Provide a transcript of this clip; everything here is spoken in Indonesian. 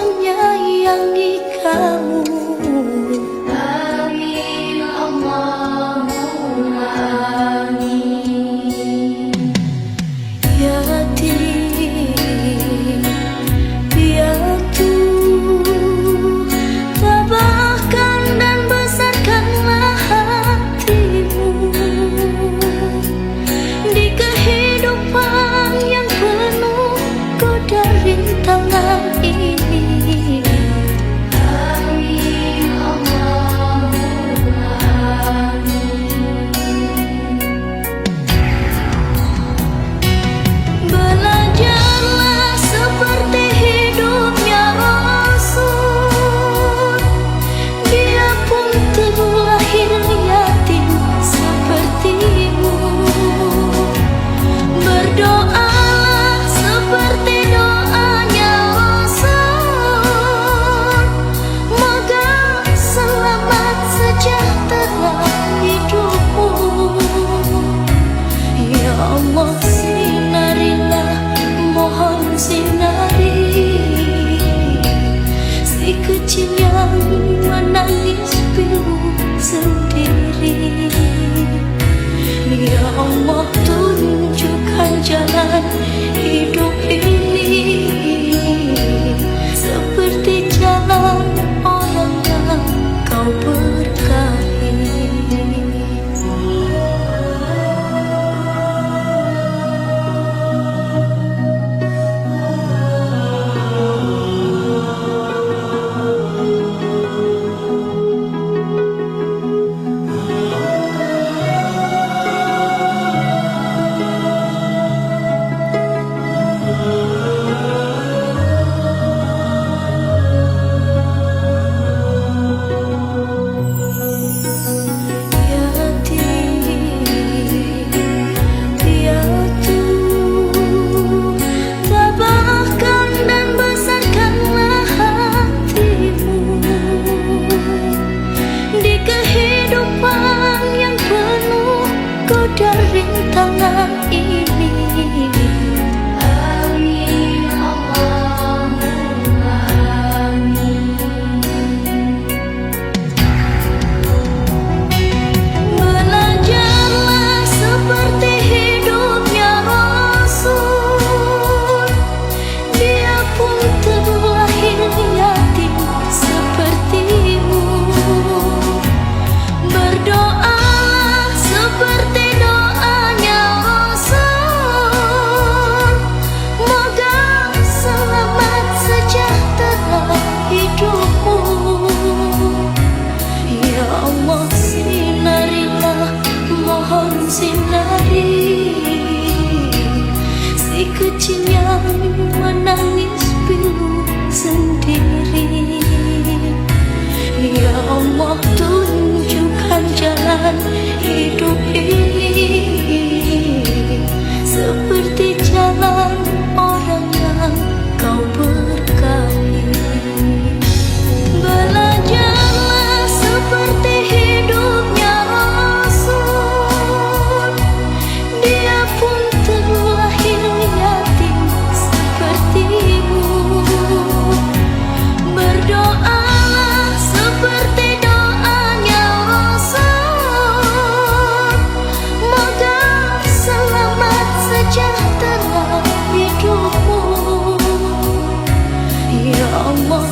menyayangi kamu. Amin Allahumma amin. Yatim piatu, tabahkan dan besarkanlah hatimu di kehidupan yang penuh goda rintangan ini. Amin Allahumma amin. Belajarlah seperti hidupnya Rasul, dia pun terlahir yatim sepertimu. Berdoalah seperti doanya Rasul, moga selamat sejahtera hidupmu. Ya Allah, sinarilah, mohon sinari si kecil yang menangis pilu sendiri. Ya Allah, tunjukkan jalan hidup ini seperti jalan orang yang kau berkahi. Rintangan ini. Amin Allahumma amin. Belajarlah seperti hidupnya Rasul, dia pun terlahir yatim sepertimu. Berdoalah seperti doanya Rasul, moga selamat sejahtera hidupmu. Ya Allah, sinarilah, mohon sinari si kecil yang menangis pilu sendiri. Ya Allah, tunjukkan jalan hidup ini seperti jalan orang yang kau berkahi. Belajarlah seperti hidupnya Rasul, dia pun terlahir yatim sepertimu. Berdoalah seperti doanya Rasul, moga selamat sejahtera hidupmu. Ya Allah,